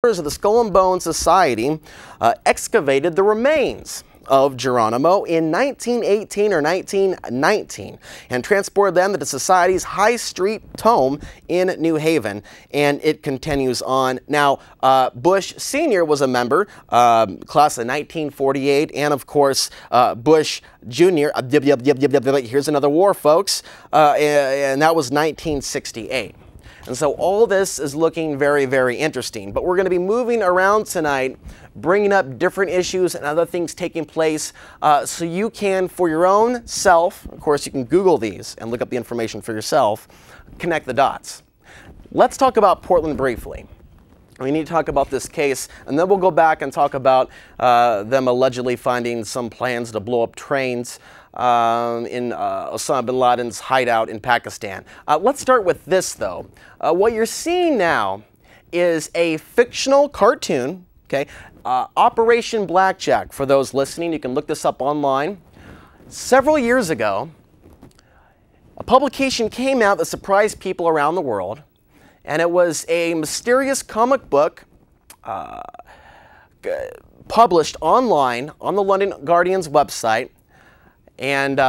Of the Skull and Bones Society excavated the remains of Geronimo in 1918 or 1919 and transported them to the Society's High Street Tomb in New Haven, and it continues on. Now, Bush Sr. was a member, class of 1948, and of course, Bush Jr., here's another war, folks, and that was 1968. And so all this is looking very, very interesting. But we're going to be moving around tonight, bringing up different issues and other things taking place so you can, for your own self, of course you can Google these and look up the information for yourself, connect the dots. Let's talk about Portland briefly. We need to talk about this case, and then we'll go back and talk about them allegedly finding some plans to blow up trains in Osama bin Laden's hideout in Pakistan. Let's start with this, though. What you're seeing now is a fictional cartoon, okay? Operation Blackjack. For those listening, you can look this up online. Several years ago, a publication came out that surprised people around the world, and it was a mysterious comic book published online on the London Guardian's website, and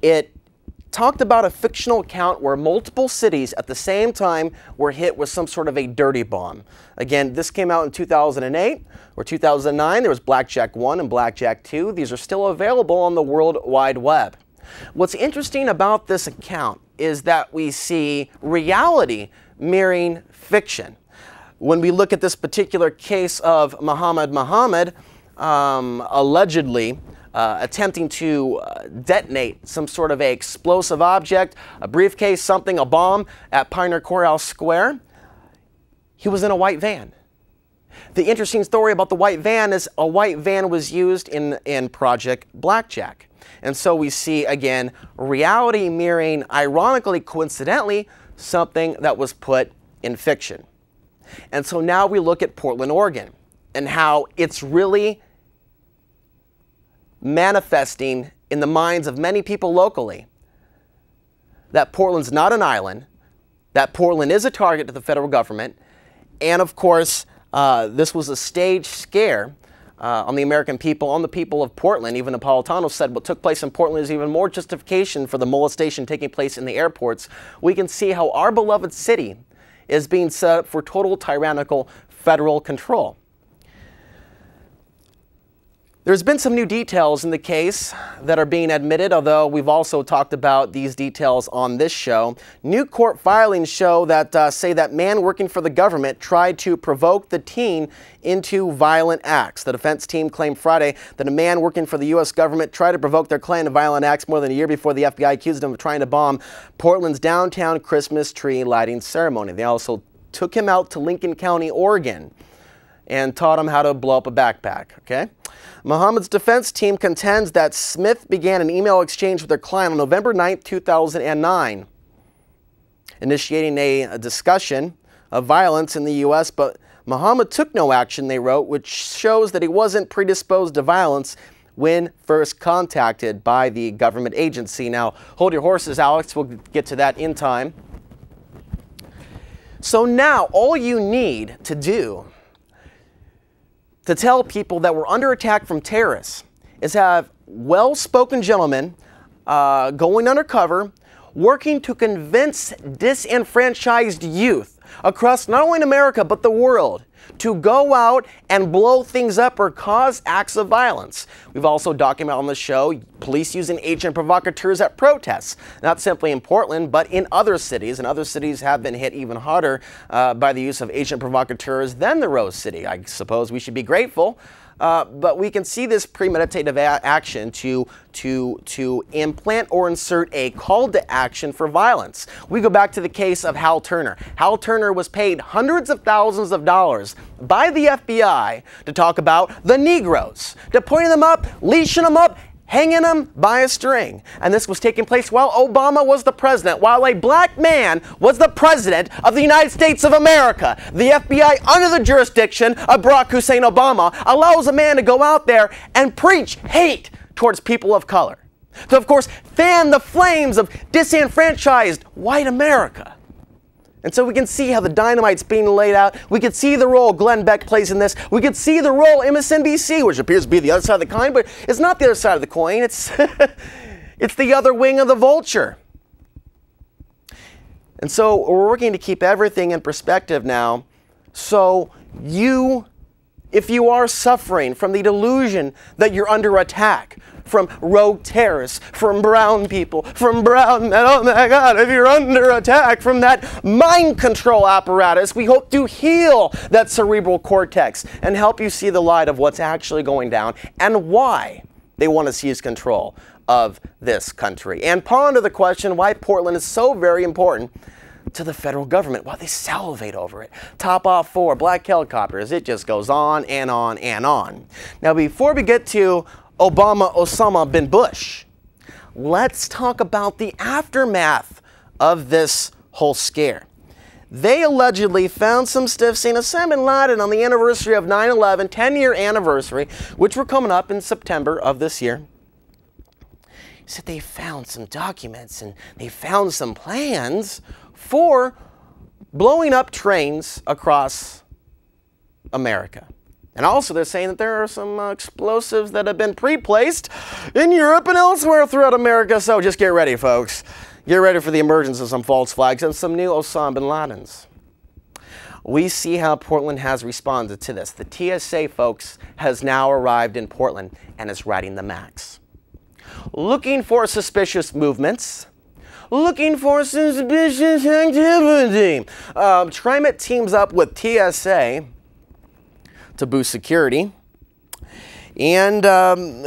it talked about a fictional account where multiple cities at the same time were hit with some sort of a dirty bomb. Again, this came out in 2008 or 2009. There was Blackjack 1 and Blackjack 2. These are still available on the World Wide Web. What's interesting about this account is that we see reality mirroring fiction. When we look at this particular case of Muhammad allegedly attempting to detonate some sort of a explosive object, a briefcase, something, a bomb at Pioneer Courthouse Square, he was in a white van. The interesting story about the white van is a white van was used in Project Blackjack. And so we see, again, reality mirroring, ironically, coincidentally, something that was put in fiction. And so now we look at Portland, Oregon, and how it's really manifesting in the minds of many people locally that Portland's not an island, that Portland is a target to the federal government, and of course, this was a staged scare on the American people, on the people of Portland. Even Napolitano said what took place in Portland is even more justification for the molestation taking place in the airports. We can see how our beloved city is being set up for total tyrannical federal control. There's been some new details in the case that are being admitted, although we've also talked about these details on this show. New court filings show that say that man working for the government tried to provoke the teen into violent acts. The defense team claimed Friday that a man working for the U.S. government tried to provoke their client to violent acts more than a year before the FBI accused him of trying to bomb Portland's downtown Christmas tree lighting ceremony. They also took him out to Lincoln County, Oregon, and taught him how to blow up a backpack, okay? Muhammad's defense team contends that Smith began an email exchange with their client on November 9, 2009, initiating a discussion of violence in the U.S., but Muhammad took no action, they wrote, which shows that he wasn't predisposed to violence when first contacted by the government agency. Now, hold your horses, Alex. We'll get to that in time. So now, all you need to do to tell people that we're under attack from terrorists is have well-spoken gentlemen going undercover, working to convince disenfranchised youth across not only America but the world to go out and blow things up or cause acts of violence. We've also documented on the show police using agent provocateurs at protests, not simply in Portland, but in other cities, and other cities have been hit even harder by the use of agent provocateurs than the Rose City. I suppose we should be grateful. But we can see this premeditative action to implant or insert a call to action for violence. We go back to the case of Hal Turner. Hal Turner was paid hundreds of thousands of dollars by the FBI to talk about the Negroes, to point them up, leashing them up, hanging them by a string. And this was taking place while Obama was the president, while a black man was the president of the United States of America. The FBI, under the jurisdiction of Barack Hussein Obama, allows a man to go out there and preach hate towards people of color, to, of course, fan the flames of disenfranchised white America. And so we can see how the dynamite's being laid out. We can see the role Glenn Beck plays in this. We can see the role MSNBC, which appears to be the other side of the coin, but it's not the other side of the coin. It's, it's the other wing of the vulture. And so we're working to keep everything in perspective now. So if you are suffering from the delusion that you're under attack from rogue terrorists, from brown people, from brown men, oh my God, if you're under attack from that mind control apparatus, we hope to heal that cerebral cortex and help you see the light of what's actually going down and why they want to seize control of this country. And ponder the question why Portland is so very important to the federal government. Why they salivate over it. Top off 4, black helicopters. It just goes on and on and on. Now, before we get to Obama, Osama bin Bush, let's talk about the aftermath of this whole scare. They allegedly found some stuff saying Osama bin Laden on the anniversary of 9/11, 10-year anniversary, which we're coming up in September of this year. Said they found some documents and they found some plans for blowing up trains across America. And also they're saying that there are some explosives that have been pre-placed in Europe and elsewhere throughout America. So just get ready, folks. Get ready for the emergence of some false flags and some new Osama bin Ladens. We see how Portland has responded to this. The TSA, folks, has now arrived in Portland and is riding the max. Looking for suspicious movements. Looking for suspicious activity. TriMet teams up with TSA to boost security. And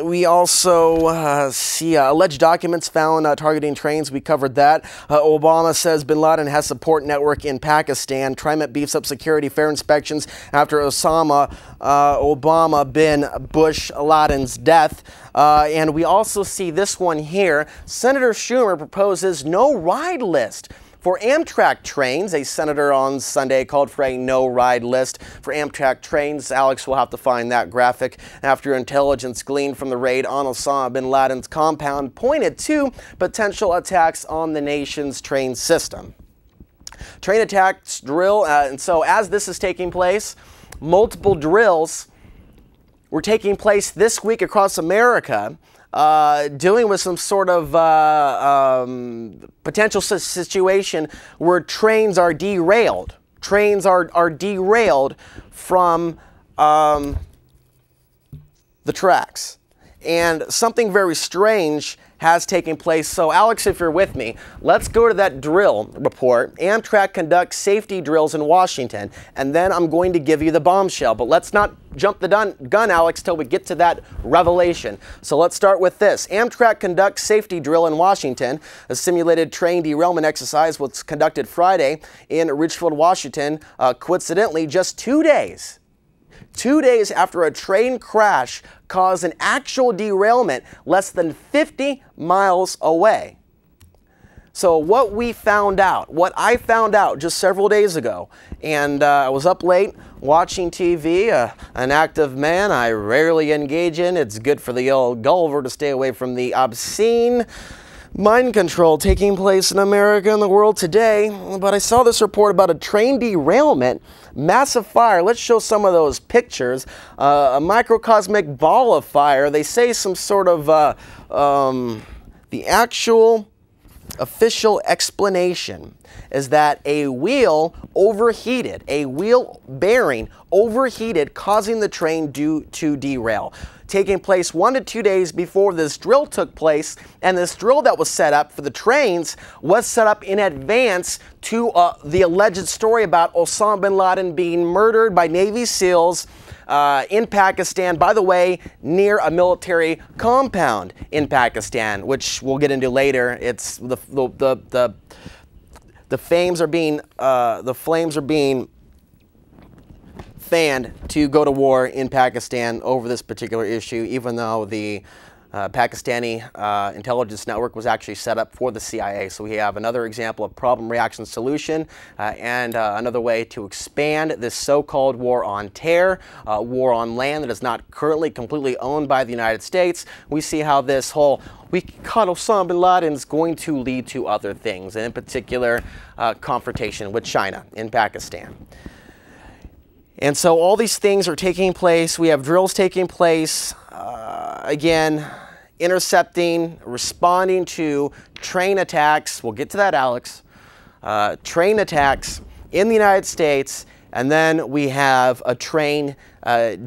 we also see alleged documents found targeting trains. We covered that. Obama says bin Laden has support network in Pakistan. TriMet beefs up security, fair inspections after Osama, Obama bin Bush Laden's death. And we also see this one here. Senator Schumer proposes no ride list for Amtrak trains. A senator on Sunday called for a no-ride list for Amtrak trains. Alex will have to find that graphic after intelligence gleaned from the raid on Osama bin Laden's compound pointed to potential attacks on the nation's train system. Train attacks drill, and so as this is taking place, multiple drills were taking place this week across America, dealing with some sort of potential situation where trains are derailed. Trains are derailed from the tracks. And something very strange has taken place. So Alex, if you're with me, let's go to that drill report. Amtrak conducts safety drills in Washington, and then I'm going to give you the bombshell. But let's not jump the gun, Alex, till we get to that revelation. So let's start with this. Amtrak conducts safety drill in Washington. A simulated train derailment exercise was conducted Friday in Ridgefield, Washington, coincidentally just 2 days. 2 days after a train crash caused an actual derailment less than 50 miles away. So what we found out, what I found out just several days ago, and I was up late watching TV, an active man I rarely engage in. It's good for the old Gulliver to stay away from the obscene mind control taking place in America and the world today. But I saw this report about a train derailment, massive fire. Let's show some of those pictures. A microcosmic ball of fire. They say some sort of the actual official explanation is that a wheel overheated, a wheel bearing overheated, causing the train to derail. Taking place 1 to 2 days before this drill took place, and this drill that was set up for the trains was set up in advance to the alleged story about Osama bin Laden being murdered by Navy SEALs in Pakistan, by the way, near a military compound in Pakistan, which we'll get into later. It's the flames are being fanned to go to war in Pakistan over this particular issue, even though the Pakistani intelligence network was actually set up for the CIA. So we have another example of problem, reaction, solution, and another way to expand this so-called war on terror, war on land that is not currently completely owned by the United States. We see how this whole "we caught Osama bin Laden" is going to lead to other things, and in particular, confrontation with China in Pakistan. And so all these things are taking place. We have drills taking place, again, intercepting, responding to train attacks. We'll get to that, Alex. Train attacks in the United States, and then we have a train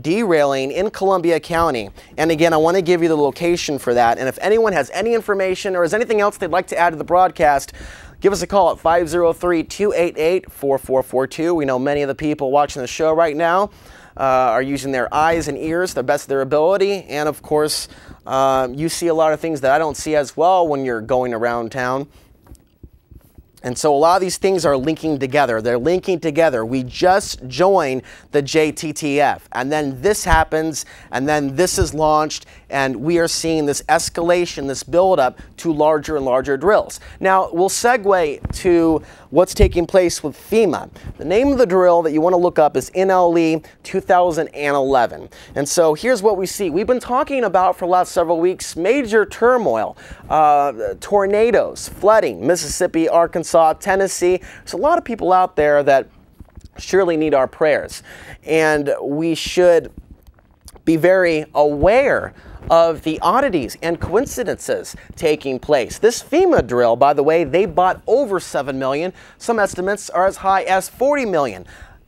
derailing in Columbia County. And again, I want to give you the location for that. And if anyone has any information or has anything else they'd like to add to the broadcast, give us a call at 503-288-4442. We know many of the people watching the show right now are using their eyes and ears to the best of their ability. And of course, you see a lot of things that I don't see as well when you're going around town. And so a lot of these things are linking together. They're linking together. We just joined the JTTF, and then this happens, and then this is launched, and we are seeing this escalation, this buildup to larger and larger drills. Now, we'll segue to what's taking place with FEMA. The name of the drill that you want to look up is NLE 2011. And so here's what we see. We've been talking about for the last several weeks major turmoil, tornadoes, flooding, Mississippi, Arkansas, Tennessee. There's a lot of people out there that surely need our prayers, and we should be very aware of the oddities and coincidences taking place. This FEMA drill, by the way, they bought over $7 million. Some estimates are as high as $40 million.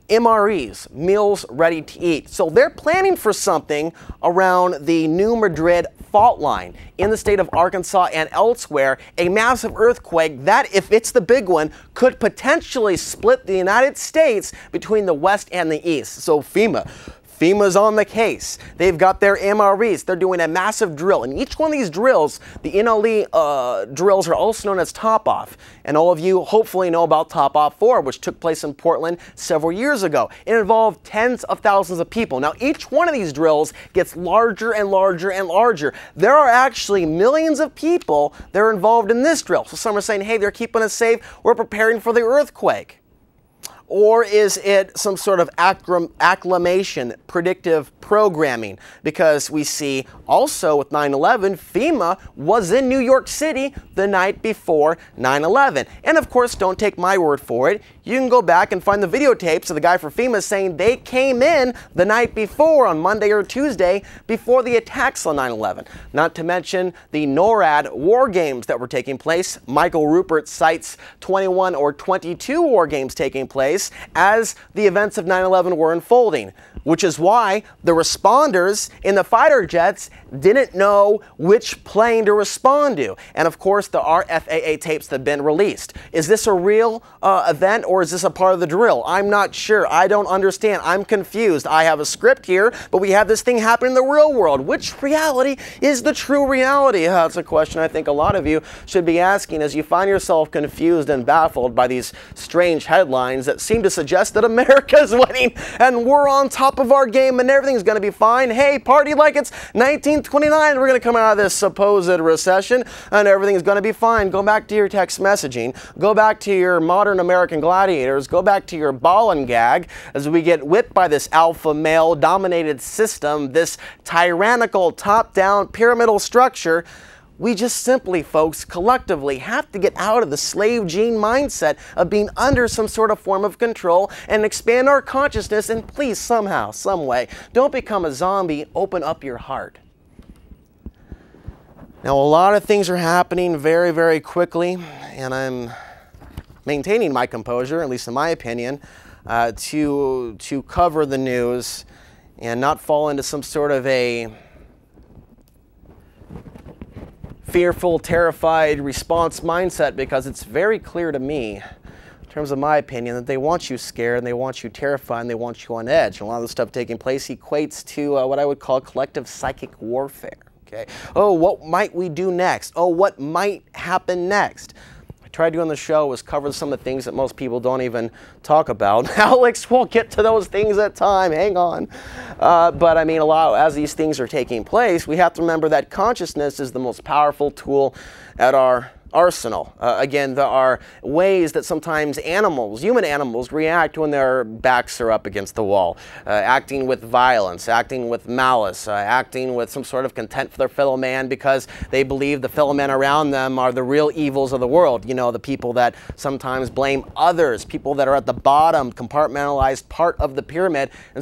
MREs, meals ready to eat. So they're planning for something around the New Madrid fault line in the state of Arkansas and elsewhere, a massive earthquake that, if it's the big one, could potentially split the United States between the West and the East. So FEMA's on the case. They've got their MREs. They're doing a massive drill. And each one of these drills, the NLE drills, are also known as Top Off. And all of you hopefully know about Top Off 4, which took place in Portland several years ago. It involved tens of thousands of people. Now, each one of these drills gets larger and larger and larger. There are actually millions of people that are involved in this drill. So some are saying, hey, they're keeping us safe. We're preparing for the earthquake. Or is it some sort of acclimation, predictive programming? Because we see also with 9/11, FEMA was in New York City the night before 9/11. And of course, don't take my word for it. You can go back and find the videotapes of the guy for FEMA saying they came in the night before, on Monday or Tuesday, before the attacks on 9/11. Not to mention the NORAD war games that were taking place. Michael Rupert cites 21 or 22 war games taking place as the events of 9/11 were unfolding, which is why the responders in the fighter jets didn't know which plane to respond to. And of course, there are FAA tapes that have been released. Is this a real event, or is this a part of the drill? I'm not sure. I don't understand. I'm confused. I have a script here, but we have this thing happen in the real world. Which reality is the true reality? That's a question I think a lot of you should be asking as you find yourself confused and baffled by these strange headlines that seem to suggest that America is winning and we're on top of our game and everything's going to be fine. Hey, party like it's 1929. We're going to come out of this supposed recession and everything's going to be fine. Go back to your text messaging. Go back to your modern American gladiators. Go back to your ball and gag as we get whipped by this alpha male dominated system, this tyrannical top-down pyramidal structure. We just simply, folks, collectively have to get out of the slave gene mindset of being under some sort of form of control and expand our consciousness, and please, somehow, some way, don't become a zombie. Open up your heart. Now, a lot of things are happening very, very quickly, and I'm maintaining my composure, at least in my opinion, to cover the news and not fall into some sort of a fearful, terrified response mindset, because it's very clear to me, in terms of my opinion, that they want you scared and they want you terrified and they want you on edge. And a lot of the stuff taking place equates to what I would call collective psychic warfare. Okay. Oh, what might we do next? Oh, what might happen next? I try to do on the show is cover some of the things that most people don't even talk about. Alex, we'll get to those things at time, hang on. But I mean, as these things are taking place, we have to remember that consciousness is the most powerful tool at our arsenal. Again, there are ways that sometimes human animals, react when their backs are up against the wall, acting with violence, acting with malice, acting with some sort of contempt for their fellow man because they believe the fellow men around them are the real evils of the world. You know, the people that sometimes blame others, people that are at the bottom, compartmentalized part of the pyramid,